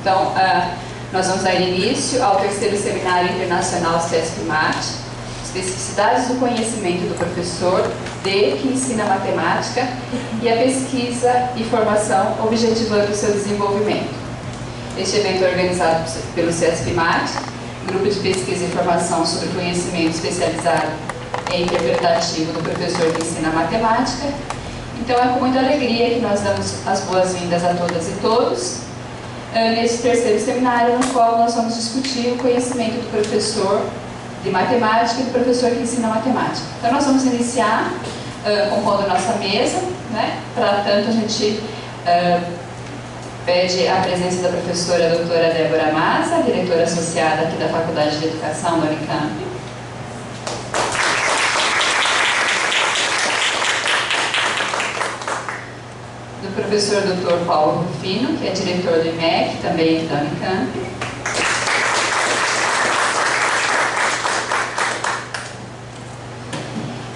Então, nós vamos dar início ao terceiro Seminário Internacional CESP-MAT, Especificidades do Conhecimento do Professor que ensina matemática e a pesquisa e formação objetivando o seu desenvolvimento. Este evento é organizado pelo CESP-MAT, Grupo de Pesquisa e Formação sobre Conhecimento Especializado e Interpretativo do Professor que ensina matemática. Então é com muita alegria que nós damos as boas-vindas a todas e todos nesse terceiro seminário, no qual nós vamos discutir o conhecimento do professor de matemática e do professor que ensina matemática. Então nós vamos iniciar compondo nossa mesa, né? Para tanto a gente pede a presença da professora doutora Débora Maza, diretora associada aqui da Faculdade de Educação da Unicamp. Do professor Dr. Paulo Rufino, que é diretor do IMEC, também aqui da Unicamp.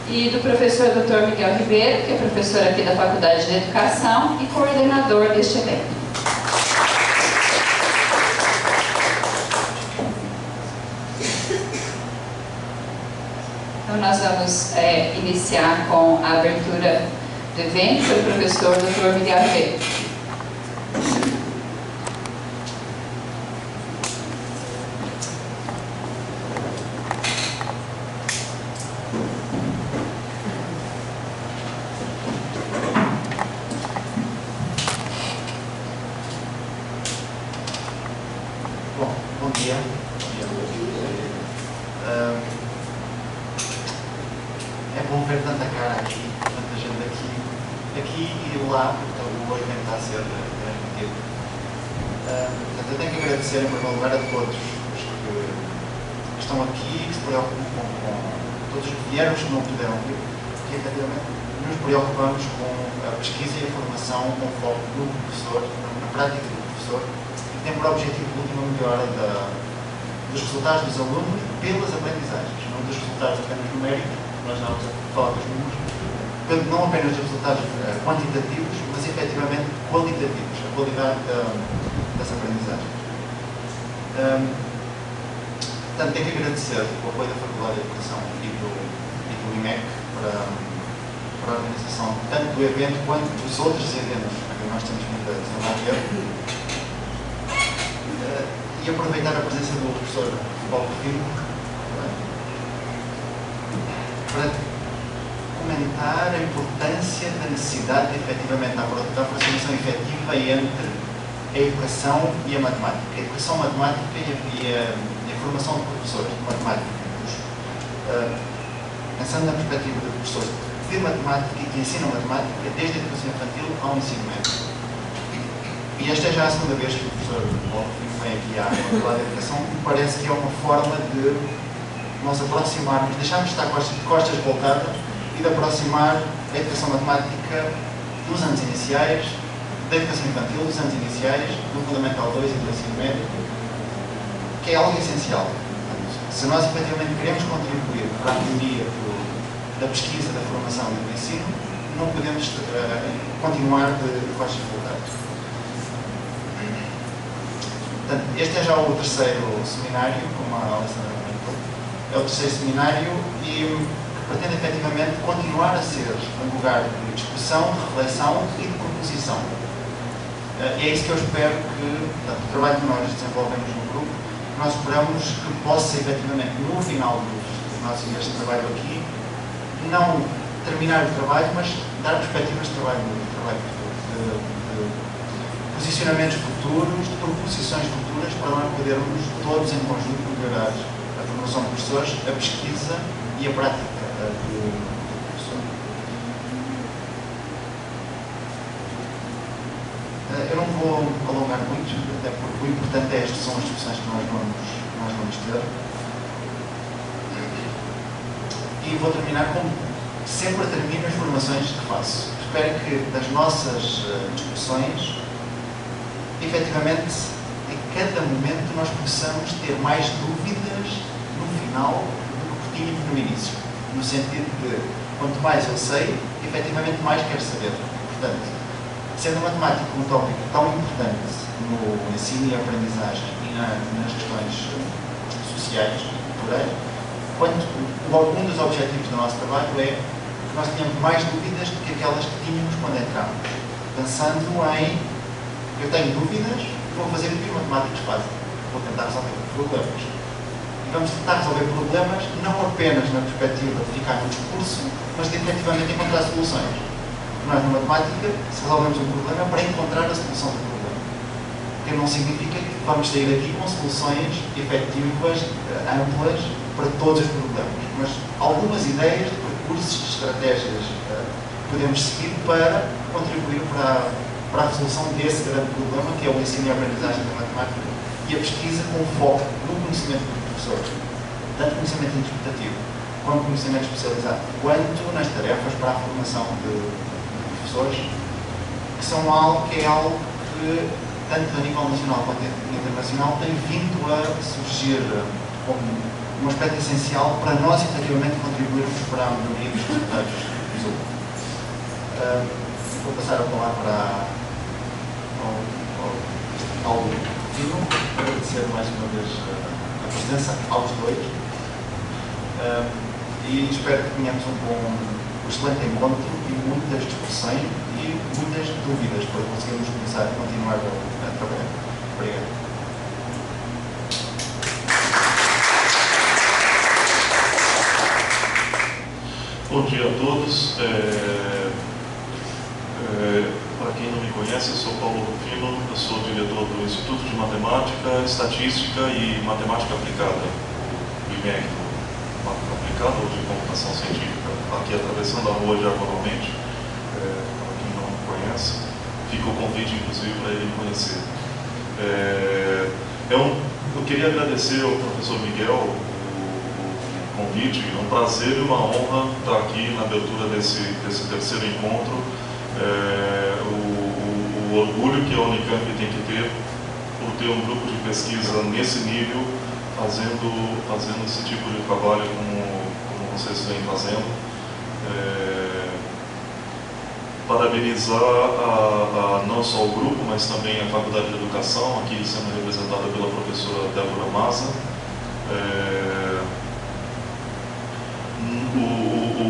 E do professor Dr. Miguel Ribeiro, que é professor aqui da Faculdade de Educação e coordenador deste evento. Então nós vamos iniciar com a abertura do evento pelo professor Dr. Miguel Ribeiro. Bom dia. É bom ver tanta cara aqui, tanta gente aqui e lá, porque o evento está a ser transmitido. Portanto, eu tenho que agradecer em primeiro lugar a todos os que estão aqui, que se preocupam com todos os que vieram, os que não puderam vir, porque efetivamente nos preocupamos com a pesquisa e a formação com foco no professor, na prática do professor, e tem por objetivo último a melhora dos resultados dos alunos pelas aprendizagens, não dos resultados apenas numéricos. Nós não vamos falar dos números, portanto, não apenas dos resultados quantitativos, mas efetivamente qualitativos, a qualidade das aprendizagens. Portanto, tenho que agradecer o apoio da Faculdade de Educação e do IMEC para a organização tanto do evento quanto dos outros eventos que nós temos vindo a desenvolver. E aproveitar a presença do professor Paulo Rufino para comentar a importância da necessidade de, efetivamente, da aproximação efetiva entre a educação e a matemática. A educação matemática e a formação de professores de matemática. Pensando na perspectiva de professores de matemática e que ensinam matemática desde a educação infantil ao ensino médio. E esta é já a segunda vez que o professor Paulo vem aqui à Faculdade de Educação, e parece que é uma forma de nós aproximarmos, deixarmos de estar com as costas voltadas e de aproximar a educação matemática dos anos iniciais, da educação infantil, dos anos iniciais, do Fundamental 2 e do ensino médio, que é algo essencial. Se nós efetivamente queremos contribuir para a melhoria da pesquisa, da formação e do ensino, não podemos continuar de costas voltadas. Portanto, este é já o terceiro seminário, como a Alessandra comentou. É o terceiro seminário e pretende efetivamente continuar a ser um lugar de discussão, de reflexão e de proposição. E é isso que eu espero que, portanto, o trabalho que nós desenvolvemos no grupo, nós esperamos que possa efetivamente, no final deste trabalho aqui, não terminar o trabalho, mas dar perspectivas de trabalho futuro, posicionamentos futuros, de proposições futuras para nós podermos todos em conjunto melhorar a formação de professores, a pesquisa e a prática do professor. Eu não vou alongar muito, até porque o importante é estas são as discussões que nós vamos ter. E vou terminar como sempre termino as formações que faço. Espero que das nossas discussões efetivamente, em cada momento, nós possamos ter mais dúvidas no final do que tínhamos no início. No sentido de, quanto mais eu sei, efetivamente mais quero saber. Portanto, sendo a matemática um tópico tão importante no ensino e aprendizagem e nas questões sociais e culturais, um dos objetivos do nosso trabalho é que nós tenhamos mais dúvidas do que aquelas que tínhamos quando entramos. Pensando em, eu tenho dúvidas, vou fazer o que os matemáticos fazem. Vou tentar resolver problemas. E vamos tentar resolver problemas não apenas na perspectiva de ficar no discurso, mas de efetivamente encontrar soluções. Nós, na matemática, se resolvemos um problema é para encontrar a solução do problema. O que não significa que vamos sair daqui com soluções efetivas, amplas, para todos os problemas. Mas algumas ideias de percursos, de estratégias podemos seguir para contribuir para a resolução desse grande problema, que é o ensino e a aprendizagem da matemática e a pesquisa com foco no conhecimento dos professores, tanto conhecimento interpretativo quanto conhecimento especializado, quanto nas tarefas para a formação de professores, que são algo que tanto a nível nacional quanto internacional, tem vindo a surgir como um aspecto essencial para nós, efetivamente, contribuirmos para a melhoria dos resultados dos alunos. Vou passar a palavra ao Tino, agradecer mais uma vez a presença aos dois e espero que tenhamos um excelente encontro e muitas discussões e muitas dúvidas para conseguirmos começar a continuar a trabalhar. Obrigado. Bom dia a todos. Para quem não me conhece, eu sou Paulo Rufino, eu sou diretor do Instituto de Matemática, Estatística e Matemática Aplicada, o IMEC, Matemática Aplicada ou de Computação Científica, aqui atravessando a rua diagonalmente. Para quem não me conhece, fica o convite, inclusive, para ele conhecer. Eu queria agradecer ao professor Miguel o convite, é um prazer e uma honra estar aqui na abertura desse terceiro encontro. O orgulho que a Unicamp tem que ter por ter um grupo de pesquisa nesse nível, fazendo esse tipo de trabalho como vocês vêm fazendo. Parabenizar não só o grupo, mas também a Faculdade de Educação, aqui sendo representada pela professora Débora Maza.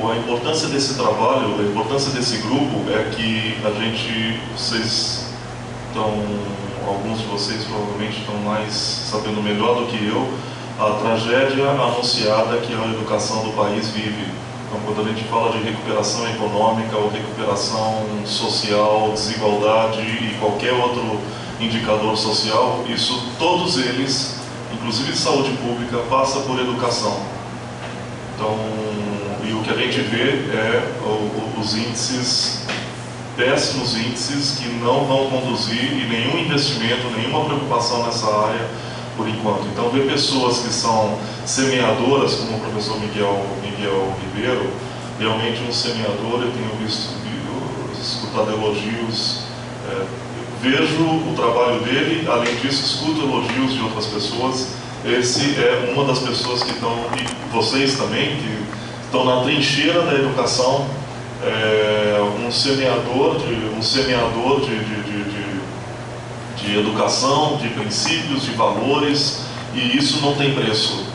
A importância desse trabalho, a importância desse grupo é que vocês estão, alguns de vocês provavelmente estão mais sabendo melhor do que eu, a tragédia anunciada que a educação do país vive. Então, quando a gente fala de recuperação econômica ou recuperação social, desigualdade e qualquer outro indicador social, todos eles, inclusive saúde pública, passa por educação. Então, e o que a gente vê é os índices, péssimos índices, que não vão conduzir e nenhum investimento, nenhuma preocupação nessa área por enquanto. Então, ver pessoas que são semeadoras, como o professor Miguel Ribeiro, realmente um semeador, eu tenho escutado elogios, vejo o trabalho dele, além disso, escuto elogios de outras pessoas. Esse é uma das pessoas que estão, e vocês também, que estão na trincheira da educação, um semeador de educação, de princípios, de valores, e isso não tem preço.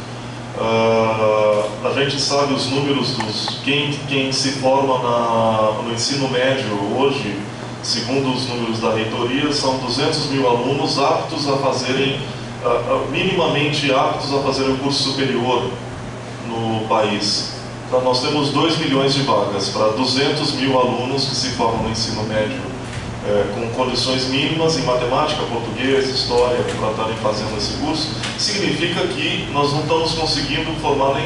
A gente sabe os números quem se forma no ensino médio hoje, segundo os números da reitoria, são 200 mil alunos aptos a fazerem, minimamente aptos a fazer um curso superior no país. Então, nós temos 2 milhões de vagas para 200 mil alunos que se formam no ensino médio, com condições mínimas em matemática, português, história, para estarem fazendo esse curso. Significa que nós não estamos conseguindo formar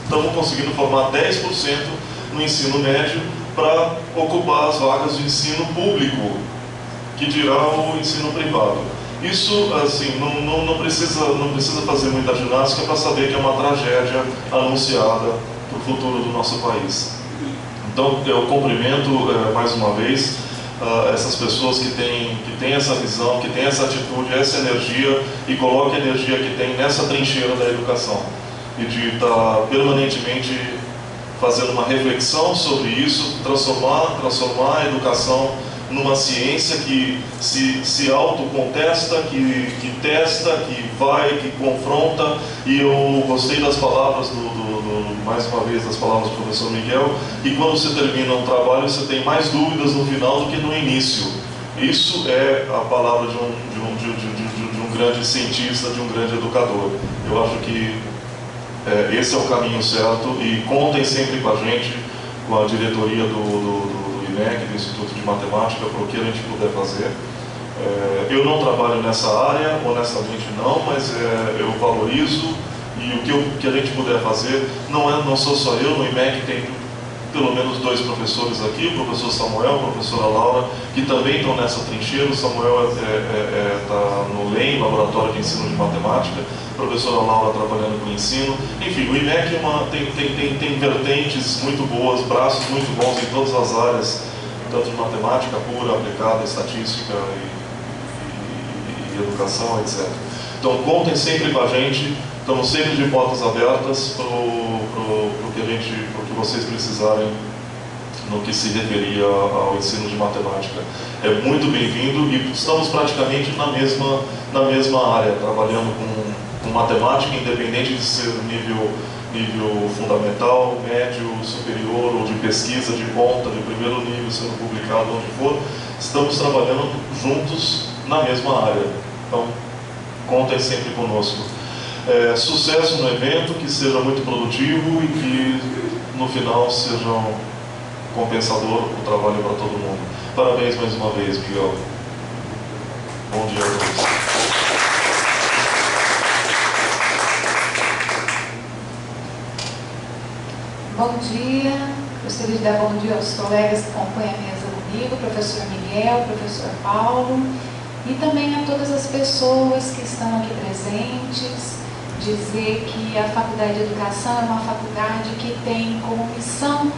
estamos conseguindo formar 10% no ensino médio para ocupar as vagas do ensino público, que dirá o ensino privado. Isso, assim, não precisa fazer muita ginástica para saber que é uma tragédia anunciada para o futuro do nosso país. Então, eu cumprimento mais uma vez essas pessoas que têm essa visão, que têm essa atitude, essa energia, e colocam a energia que tem nessa trincheira da educação, e de estar permanentemente fazendo uma reflexão sobre isso, transformar a educação numa ciência que se autocontesta, que testa, que vai, que confronta. E eu gostei das palavras, mais uma vez, das palavras do professor Miguel, e quando você termina um trabalho, você tem mais dúvidas no final do que no início. Isso é a palavra de um grande cientista, de um grande educador. Eu acho que esse é o caminho certo, e contem sempre com a gente, com a diretoria do IMEC, do Instituto de Matemática, para o que a gente puder fazer. Eu não trabalho nessa área, honestamente não, mas eu valorizo, e o que a gente puder fazer, não sou só eu, no IMEC tem pelo menos 2 professores aqui, o professor Samuel, a professora Laura, que também estão nessa trincheira. O Samuel está no LEM, Laboratório de Ensino de Matemática, a professora Laura trabalhando com ensino. Enfim, o IMEC tem vertentes muito boas, braços muito bons em todas as áreas, tanto de matemática pura, aplicada, estatística e educação, etc. Então contem sempre com a gente, estamos sempre de portas abertas para o que vocês precisarem no que se referia ao ensino de matemática. É muito bem-vindo, e estamos praticamente na mesma área, trabalhando com matemática, independente de ser nível fundamental, médio, superior, ou de pesquisa de ponta, de primeiro nível, sendo publicado onde for. Estamos trabalhando juntos na mesma área. Então, contem sempre conosco. Sucesso no evento, que seja muito produtivo e que no final seja compensador o trabalho para todo mundo. Parabéns mais uma vez, Miguel. Bom dia a todos. Bom dia. Gostaria de dar bom dia aos colegas que acompanham a mesa comigo, professor Miguel, professor Paulo, e também a todas as pessoas que estão aqui presentes. Dizer que a Faculdade de Educação é uma faculdade que tem como missão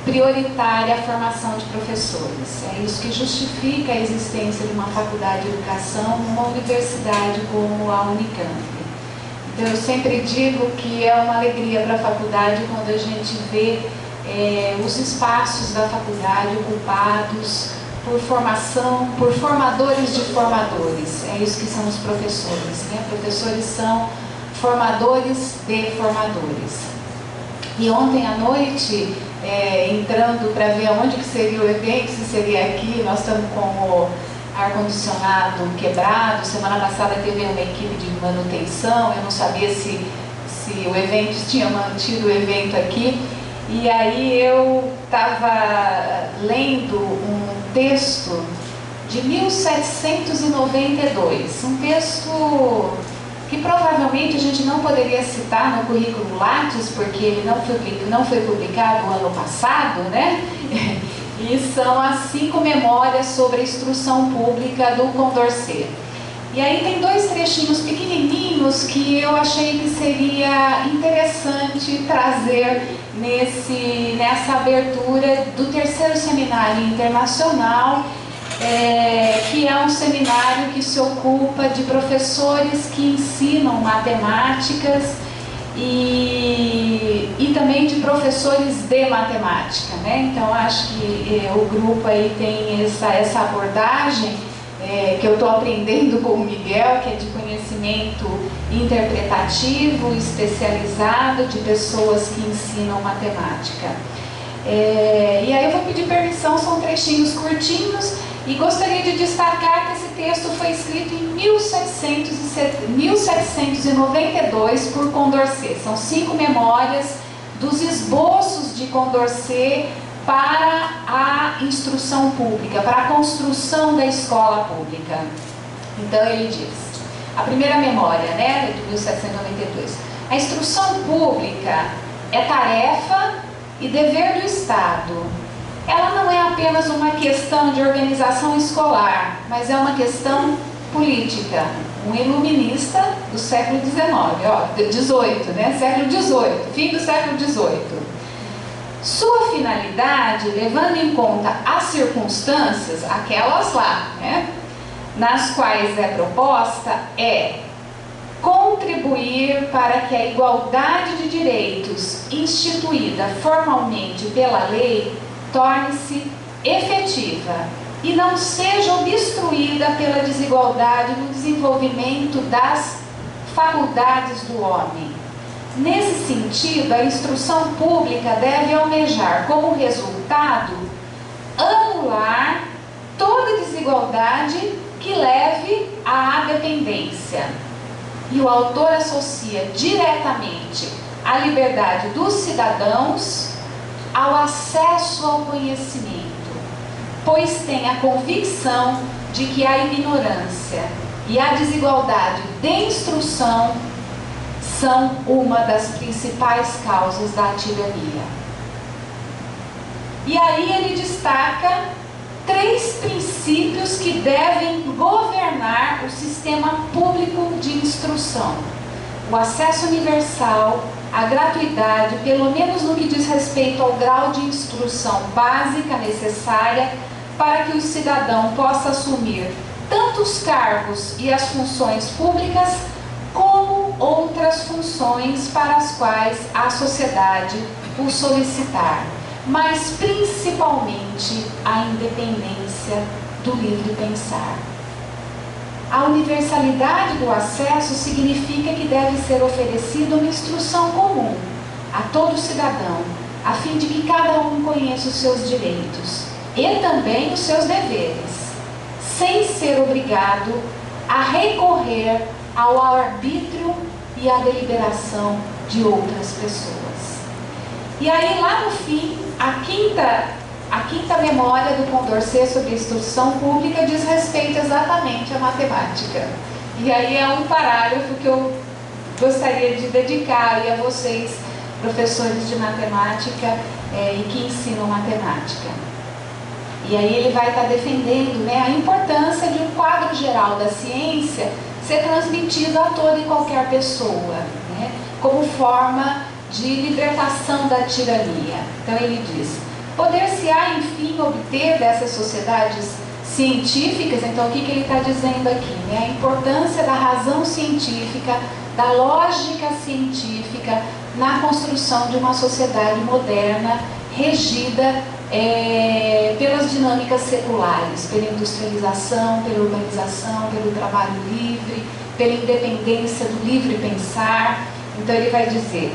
prioritária a formação de professores. É isso que justifica a existência de uma Faculdade de Educação numa universidade como a Unicamp. Então, eu sempre digo que é uma alegria para a faculdade quando a gente vê os espaços da faculdade ocupados por formação, por formadores de formadores. É isso que são os professores, né? Professores são formadores de formadores. E ontem à noite, entrando para ver onde que seria o evento, se seria aqui, nós estamos com o ar-condicionado quebrado. Semana passada teve uma equipe de manutenção, eu não sabia se o evento tinha mantido o evento aqui. E aí eu estava lendo um texto de 1792, um texto que provavelmente a gente não poderia citar no currículo Lattes, porque ele não foi publicado no ano passado, né? E são as 5 memórias sobre a instrução pública do Condorcet. E aí tem 2 trechinhos pequenininhos que eu achei que seria interessante trazer nessa abertura do 3º Seminário Internacional, que é um seminário que se ocupa de professores que ensinam matemáticas e também de professores de matemática, né? Então acho que o grupo aí tem essa abordagem que eu estou aprendendo com o Miguel, que é de conhecimento interpretativo, especializado, de pessoas que ensinam matemática. E aí eu vou pedir permissão, são trechinhos curtinhos, e gostaria de destacar que esse texto foi escrito em 1792 por Condorcet. São 5 memórias dos esboços de Condorcet para a instrução pública, para a construção da escola pública. Então ele diz, a primeira memória, né, de 1792, a instrução pública é tarefa e dever do Estado. Ela não é apenas uma questão de organização escolar, mas é uma questão política. Um iluminista do século XVIII, né? Século XVIII, fim do século XVIII. Sua finalidade, levando em conta as circunstâncias, aquelas lá, né, nas quais é proposta, é contribuir para que a igualdade de direitos instituída formalmente pela lei torne-se efetiva e não seja obstruída pela desigualdade no desenvolvimento das faculdades do homem. Nesse sentido, a instrução pública deve almejar como resultado anular toda desigualdade que leve à dependência. E o autor associa diretamente a liberdade dos cidadãos ao acesso ao conhecimento, pois tem a convicção de que a ignorância e a desigualdade de instrução são uma das principais causas da tirania. E aí ele destaca 3 princípios que devem governar o sistema público de instrução: o acesso universal, a gratuidade, pelo menos no que diz respeito ao grau de instrução básica necessária para que o cidadão possa assumir tanto os cargos e as funções públicas como outras funções para as quais a sociedade o solicitar, mas principalmente a independência do livre pensar. A universalidade do acesso significa que deve ser oferecida uma instrução comum a todo cidadão, a fim de que cada um conheça os seus direitos e também os seus deveres, sem ser obrigado a recorrer ao arbítrio e à deliberação de outras pessoas. E aí, lá no fim, a quinta memória do Condorcet sobre a instrução pública diz respeito exatamente à matemática. E aí é um parágrafo que eu gostaria de dedicar aí a vocês, professores de matemática e que ensinam matemática. E aí ele vai estar defendendo, né, a importância de um quadro geral da ciência ser transmitido a toda e qualquer pessoa, né, como forma de libertação da tirania. Então ele diz: poder-se-á, enfim, obter dessas sociedades científicas. Então o que ele está dizendo aqui? Né? A importância da razão científica, da lógica científica na construção de uma sociedade moderna regida pelas dinâmicas seculares, pela industrialização, pela urbanização, pelo trabalho livre, pela independência do livre pensar. Então ele vai dizer: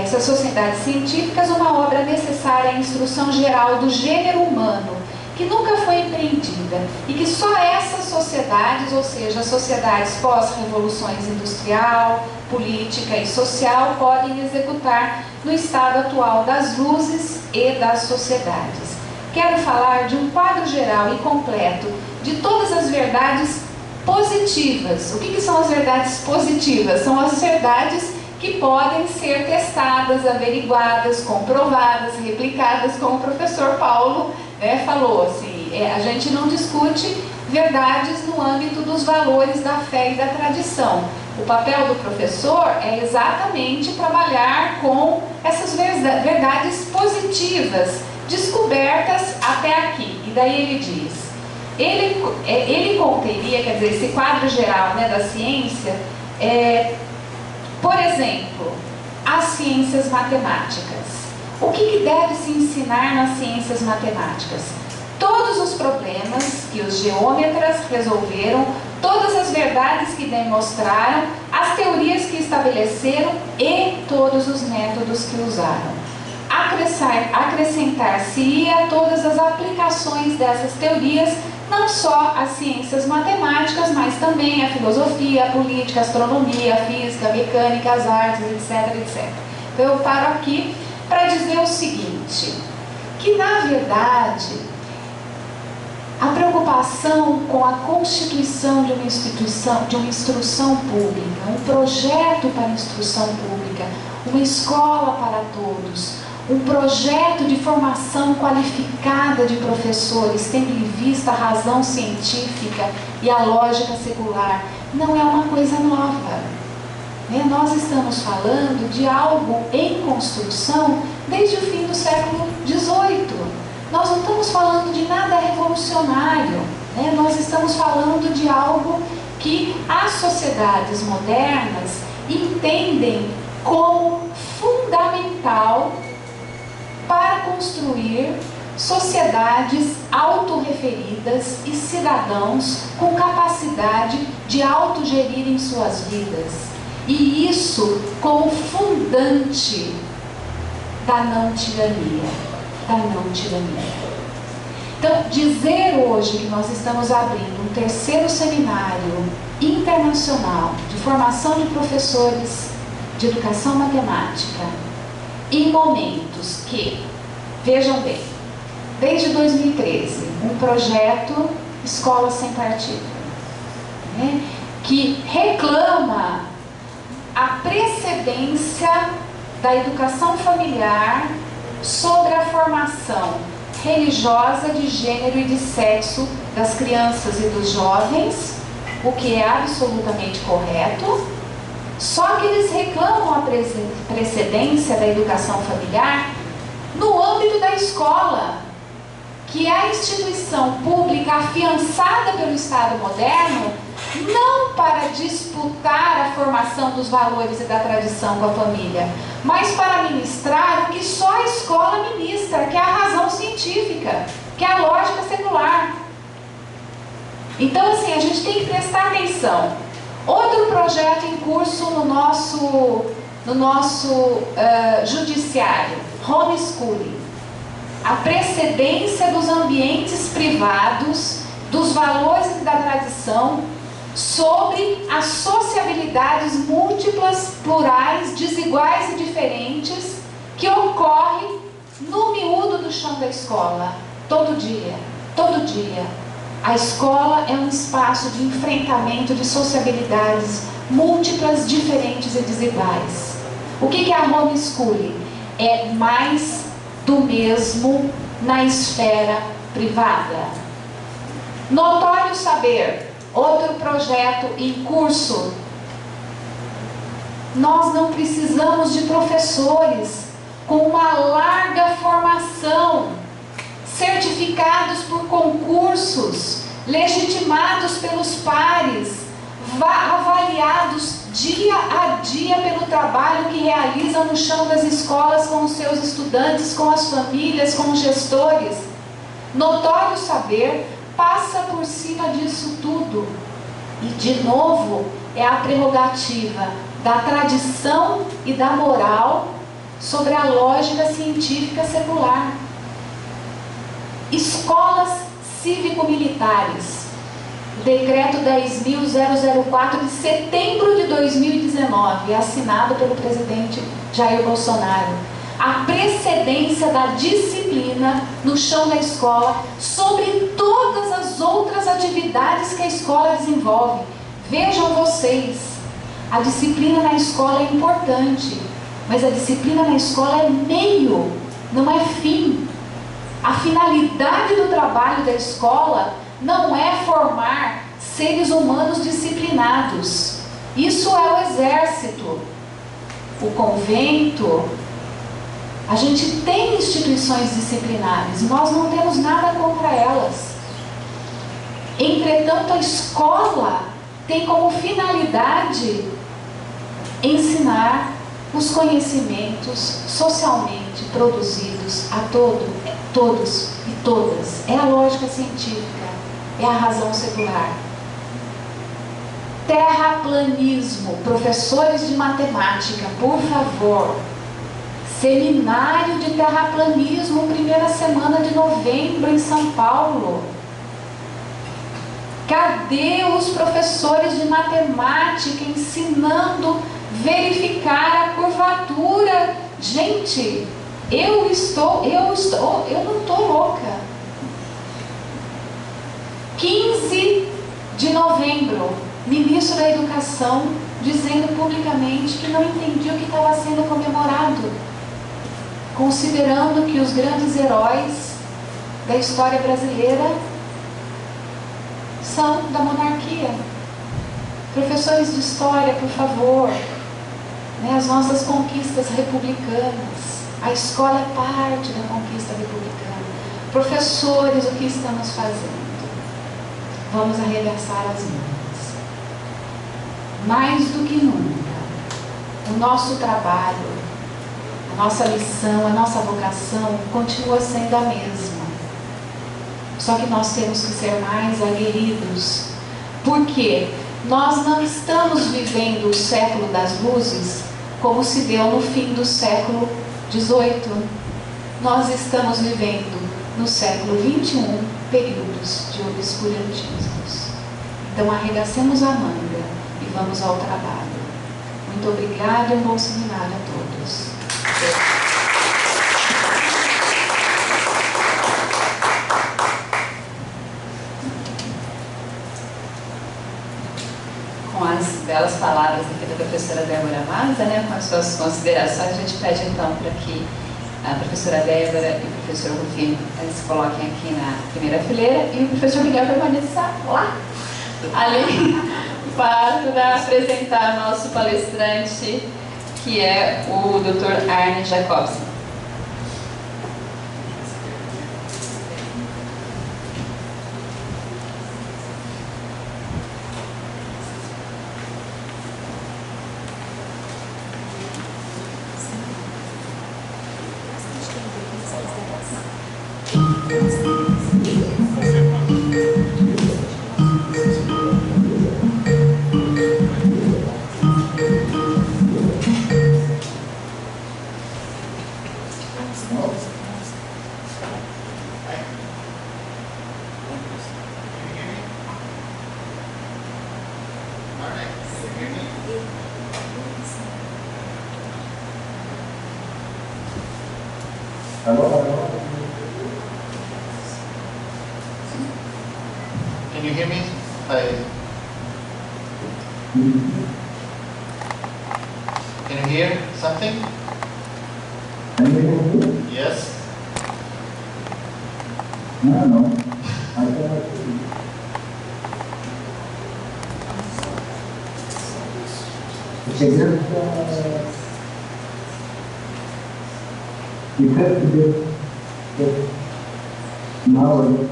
essas sociedades científicas, uma obra necessária à instrução geral do gênero humano, que nunca foi empreendida, e que só essas sociedades, ou seja, as sociedades pós-revoluções industrial, política e social, podem executar no estado atual das luzes e das sociedades. Quero falar de um quadro geral e completo de todas as verdades positivas. O que são as verdades positivas? São as verdades que podem ser testadas, averiguadas, comprovadas, replicadas, como o professor Paulo falou. Assim, a gente não discute verdades no âmbito dos valores da fé e da tradição. O papel do professor é exatamente trabalhar com essas verdades positivas, descobertas até aqui. E daí ele diz, ele conteria, quer dizer, esse quadro geral, né, da ciência, por exemplo, as ciências matemáticas. O que deve se ensinar nas ciências matemáticas? Todos os problemas que os geômetras resolveram, todas as verdades que demonstraram, as teorias que estabeleceram e todos os métodos que usaram. Acrescentar-se-ia todas as aplicações dessas teorias, não só as ciências matemáticas, mas também a filosofia, a política, a astronomia, a física, a mecânica, as artes, etc, etc. Então eu paro aqui para dizer o seguinte, que na verdade a preocupação com a constituição de uma instituição, de uma instrução pública, um projeto para a instrução pública, uma escola para todos, um projeto de formação qualificada de professores, tendo em vista a razão científica e a lógica secular, não é uma coisa nova. Nós estamos falando de algo em construção desde o fim do século XVIII. Nós não estamos falando de nada revolucionário, nós estamos falando de algo que as sociedades modernas entendem como fundamental para construir sociedades autorreferidas e cidadãos com capacidade de autogerirem suas vidas. E isso como fundante da não tirania. Então, dizer hoje que nós estamos abrindo um terceiro seminário internacional de formação de professores de educação matemática em momentos que, vejam bem, desde 2013, um projeto Escola Sem Partido, né, que reclama a precedência da educação familiar sobre a formação religiosa de gênero e de sexo das crianças e dos jovens, o que é absolutamente correto, só que eles reclamam a precedência da educação familiar no âmbito da escola, que é a instituição pública afiançada pelo Estado moderno, não para disputar a formação dos valores e da tradição com a família, mas para ministrar o que só a escola ministra, que é a razão científica, que é a lógica secular. Então, assim, a gente tem que prestar atenção. Outro projeto em curso no nosso judiciário, homeschooling. A precedência dos ambientes privados, dos valores e da tradição, sobre as sociabilidades múltiplas, plurais, desiguais e diferentes que ocorrem no miúdo do chão da escola, todo dia, todo dia. A escola é um espaço de enfrentamento de sociabilidades múltiplas, diferentes e desiguais. O que é a homeschooling? É mais do mesmo na esfera privada. Notório Saber, outro projeto em curso. Nós não precisamos de professores com uma larga formação, certificados por concursos, legitimados pelos pares, avaliados dia a dia pelo trabalho que realizam no chão das escolas com os seus estudantes, com as famílias, com os gestores. Notório Saber passa por cima disso tudo. E, de novo, é a prerrogativa da tradição e da moral sobre a lógica científica secular. Escolas cívico-militares. Decreto 10.004 de setembro de 2019, assinado pelo presidente Jair Bolsonaro. A precedência da disciplina no chão da escola sobre todas as outras atividades que a escola desenvolve. Vejam vocês, a disciplina na escola é importante, mas a disciplina na escola é meio, não é fim. A finalidade do trabalho da escola não é formar seres humanos disciplinados. Isso é o exército, o convento. A gente tem instituições disciplinares, nós não temos nada contra elas. Entretanto, a escola tem como finalidade ensinar os conhecimentos socialmente produzidos a todos e todas. É a lógica científica, é a razão secular. Terraplanismo, professores de matemática, por favor. Seminário de terraplanismo, primeira semana de novembro em São Paulo. Cadê os professores de matemática ensinando verificar a curvatura? Gente, eu não estou louca. 15 de novembro, ministro da Educação dizendo publicamente que não entendia o que estava sendo comemorado, considerando que os grandes heróis da história brasileira são da monarquia. Professores de história, por favor, né, as nossas conquistas republicanas, a escola é parte da conquista republicana. Professores, o que estamos fazendo? Vamos arregaçar as mãos. Mais do que nunca, o nosso trabalho, a nossa missão, a nossa vocação continua sendo a mesma. Só que nós temos que ser mais aguerridos. Por quê? Nós não estamos vivendo o século das luzes como se deu no fim do século XVIII. Nós estamos vivendo no século XXI períodos de obscurantismos. Então arregacemos a manga e vamos ao trabalho. Muito obrigada e um bom seminário a todos. Com as belas palavras aqui da professora Débora Maza, né, com as suas considerações, a gente pede então para que a professora Débora e o professor Rufino se coloquem aqui na primeira fileira e o professor Miguel permaneça lá, ali, para apresentar o nosso palestrante, que é o Dr. Arne Jacobsen. Can you hear me? Can you hear something? Yes? No. I cannot see. You have to get now or no.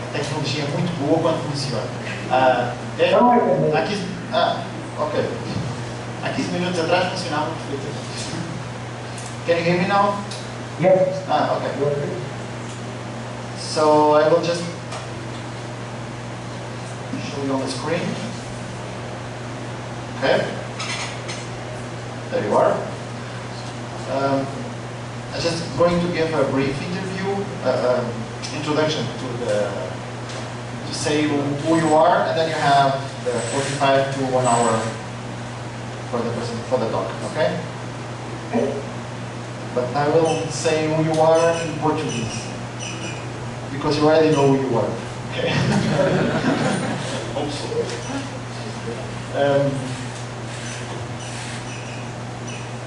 A tecnologia é muito boa quando funciona. Ok. Há 15 minutos atrás funcionava perfeitamente. Can you hear me now? Yes. Okay. So I will just show you on the screen. Okay. There you are. I'm just going to give a brief introduction to say who you are, and then you have the 45 to 1 hour for the talk. Okay. But I will say who you are in Portuguese, because you already know who you are. Okay.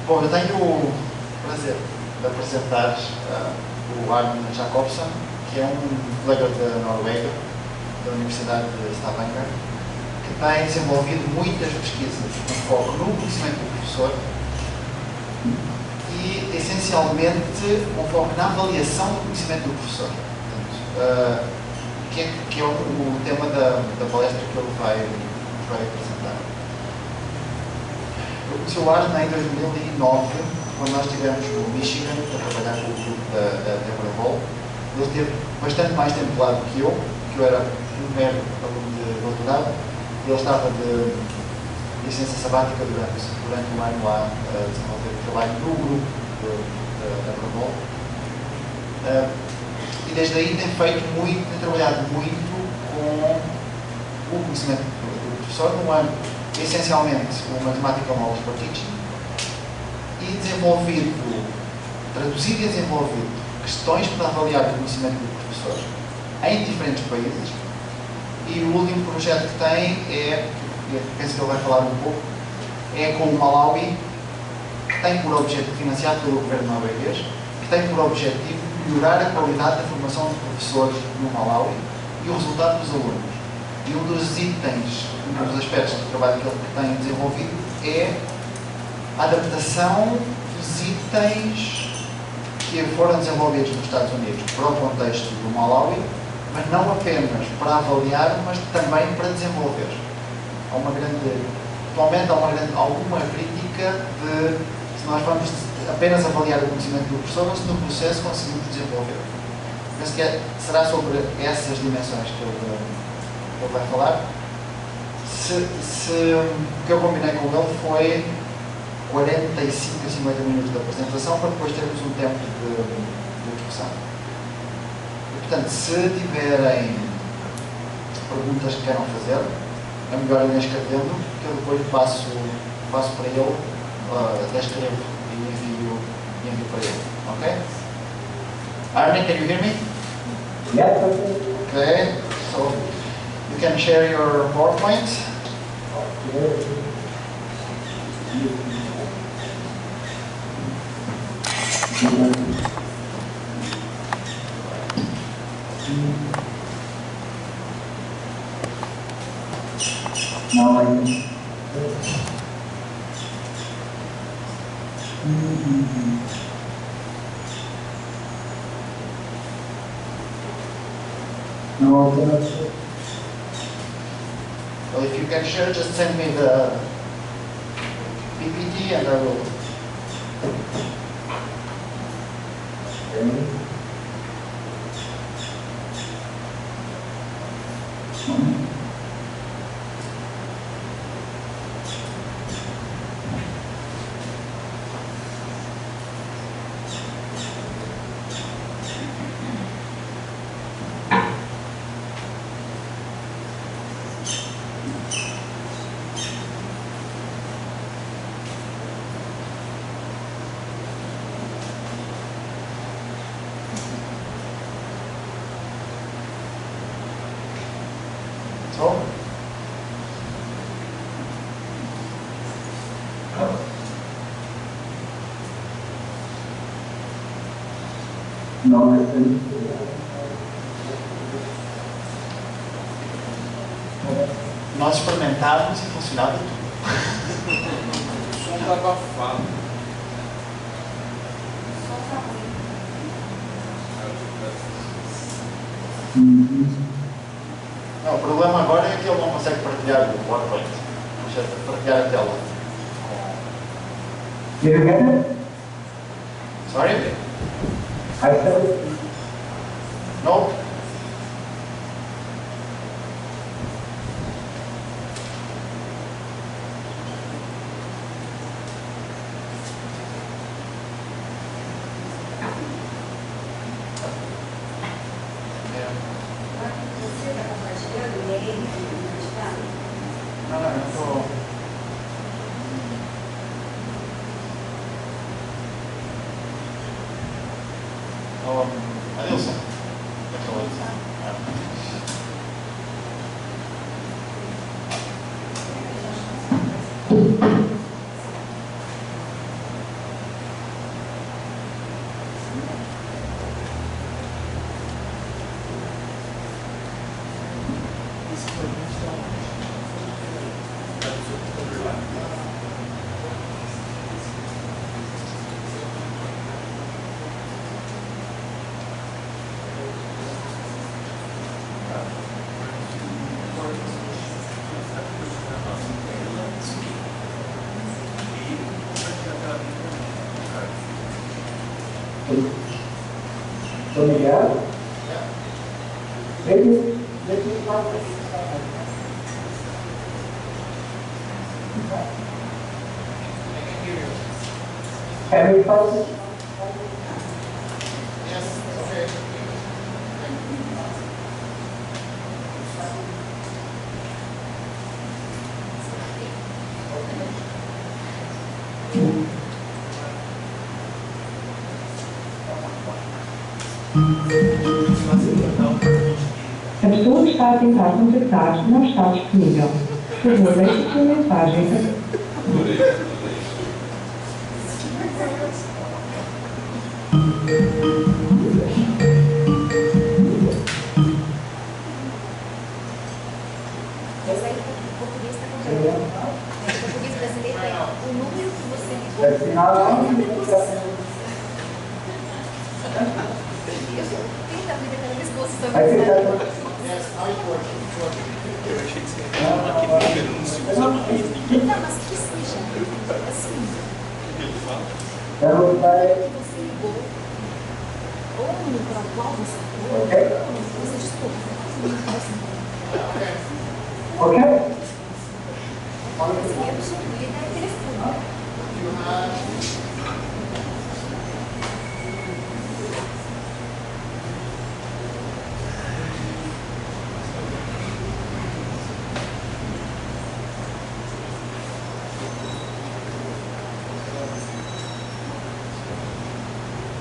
Bom, eu tenho o prazer de apresentar o Arne Jacobsen, que é um colega da Noruega, da Universidade de Stavanger, que tem desenvolvido muitas pesquisas com foco no conhecimento do professor e, essencialmente, um foco na avaliação do conhecimento do professor. Portanto, que é o tema da palestra que ele vai apresentar. Eu conheci o Arne em 2009, quando nós estivemos no Michigan a trabalhar com o grupo da Deborah Ball. Ele esteve bastante mais tempo lá do que eu era um mero aluno de doutorado, e ele estava de licença sabática durante um ano lá a desenvolver o trabalho no grupo da Deborah Ball. E desde aí tem trabalhado muito com o conhecimento do professor no ano, essencialmente o Mathematical Knowledge for Teaching, e traduzido e desenvolvido questões para avaliar o conhecimento do professor em diferentes países. E o último projeto que tem penso que ele vai falar um pouco, é com o Malawi, que tem por objetivo, financiado pelo governo norueguês, que tem por objetivo melhorar a qualidade da formação de professores no Malawi e o resultado dos alunos. E um dos aspectos do trabalho que ele tem desenvolvido é a adaptação dos itens que foram desenvolvidos nos Estados Unidos para o contexto do Malawi mas não apenas para avaliar, mas também para desenvolver. Atualmente há alguma crítica de se nós vamos apenas avaliar o conhecimento do professor ou se no processo conseguimos desenvolver. Penso que será sobre essas dimensões que ele vai falar. O que eu combinei com ele foi 45 a 50 minutos de apresentação para depois termos um tempo de discussão. E, portanto, se tiverem perguntas que queiram fazer, é melhor irem escrevendo, que eu depois passo para ele, até escrevo e envio para ele. Ok? Arne, can you hear me? Yes, Okay, so you can share your PowerPoint. Now I can. No, I cannot. Well, if you can share, just send me the PPT and I will. So, No, I can. nós experimentávamos e funcionava tudo. O som está abafado. Não, o problema agora é que ele não consegue partilhar o PowerPoint. Deixa partilhar a tela. Did you get it? Sorry? I said it. No? Você está compartilhando e aí Não, eu estou. Adilson. So, Miguel? Maybe, let me start. Can we start? Yes, okay. A pessoa que está a tentar contactar não está disponível. Por favor, deixe sua mensagem. Mas aí o português está completamente. O português brasileiro é o número que você ligou. Afinal, Eu tenho da vida cada vez que você está I think vendo. that was... Yes, now it's working. It's working. Eu achei que você ia falar que número não se usa mais, ninguém Não, mas que seja. Assim, ele fala. That was que my... você ligou, ou o número para o qual você ligou, Okay. você desculpa. Okay. Assim, eu subir no telefone. You have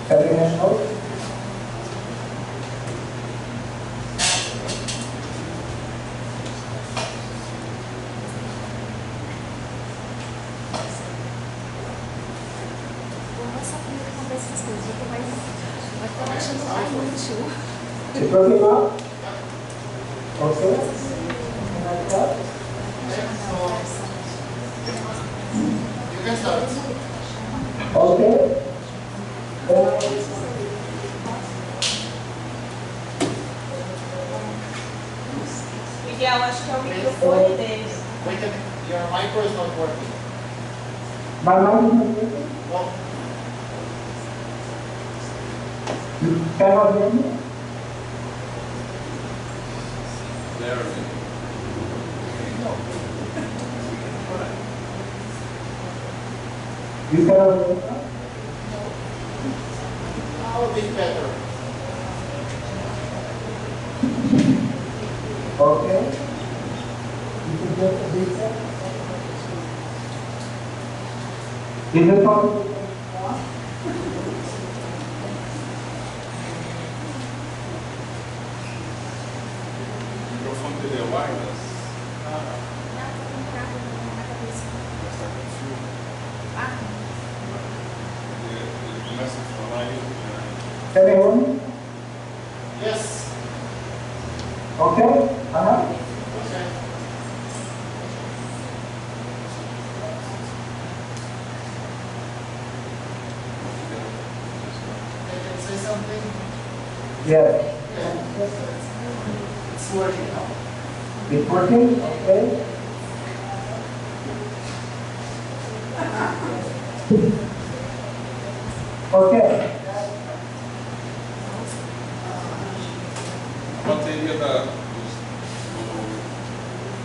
Having a note? Não é só comigo que acontece essas coisas, eu tô mais. Vai estar achando mais útil. It's working now? Okay. Can I start? you can start. Okay. Miguel, acho que é o microfone deles. Wait a minute. Your micro is not working. My mind is not working. No. You cannot hear me? There, You cannot hear me? Now a bit better. Okay. You can just a bit. Is it possible? o microfone dele é wireless, Não, tá com um cabo na cabeça. mas está com fio. Ah, Ele começa a falar e Can you hear me? Yes. Okay. Okay. Can you say something? Yes. It's working now. It's working? Okay. Okay. a bateria do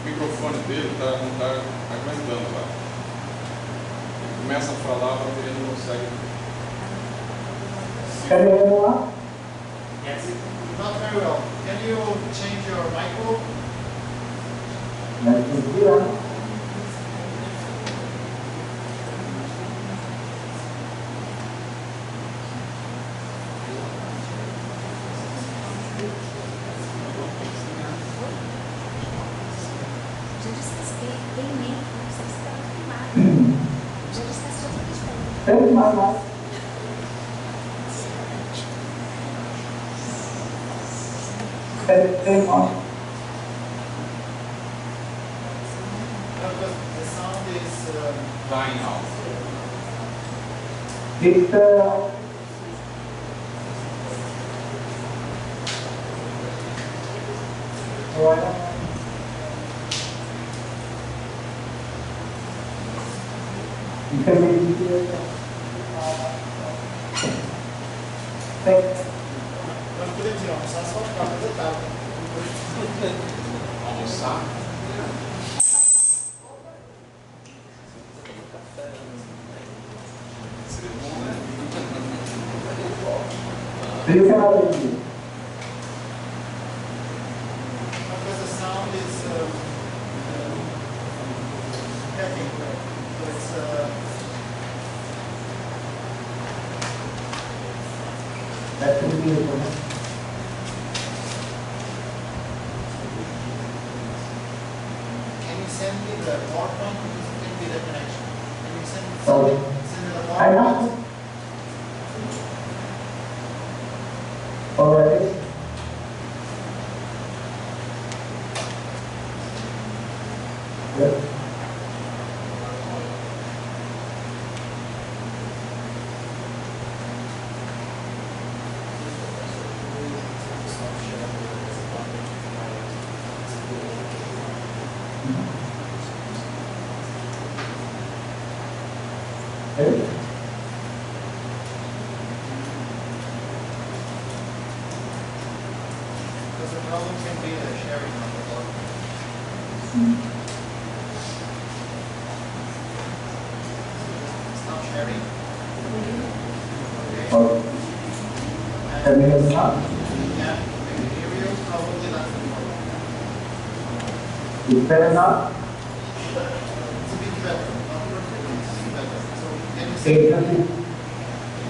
microfone dele não está aguentando lá. Ele começa a falar, a bateria não consegue. Can you hear me now? Yes. Not very well. Can you change your micro? Let's see here. já descasquei, tem nem, não sei se está filmado. Já descasquei tudo de novo. Take my mic. Take on. Because the sound is Dying out. It's you can maybe take nós podemos ir almoçar só por causa da tarde. Almoçar? Seria bom, né? you can already do. Because the sound is getting so it's That will be it. can you send me the PowerPoint because it can be the connection? Can you send Sorry. send me the I PowerPoint? know. Already. Yes. Okay? Because the problem can be a sharing on the board. Stop sharing. Okay. Or can you start? Yeah. Material probably not the problem. Is better now? It's a bit better. Not perfect, it's a bit better. So can you Okay, send me,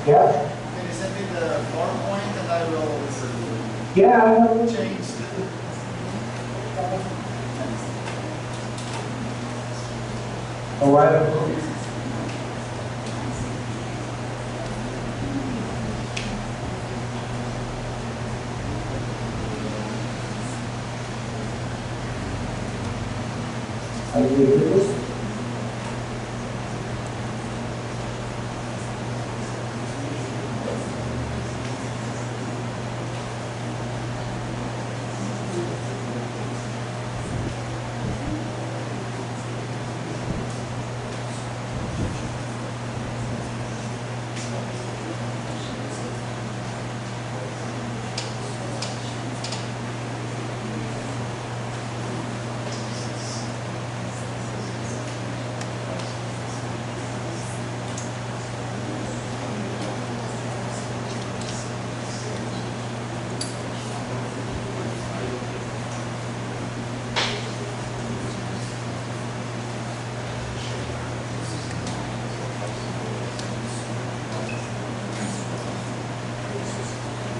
yeah? can you send me the PowerPoint and I will Yeah, I know. change the. A while ago. Are you with this?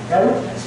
Got it?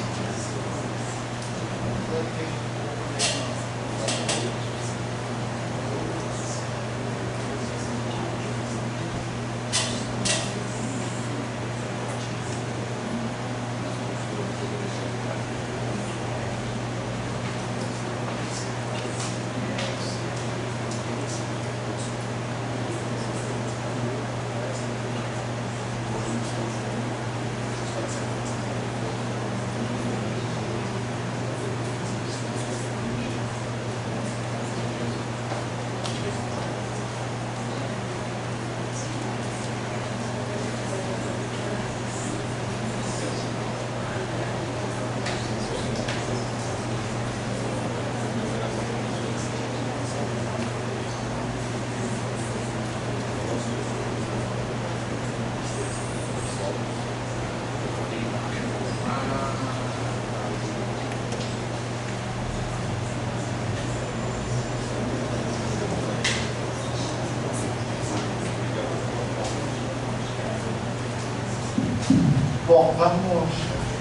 Bom, vamos,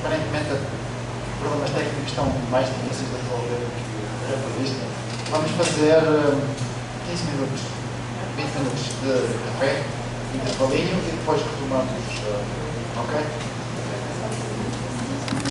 aparentemente, problemas técnicos estão mais difíceis de resolver do que era previsto. Vamos fazer 15 minutos, 20 minutos de café, intervalinho e depois retomamos, ok?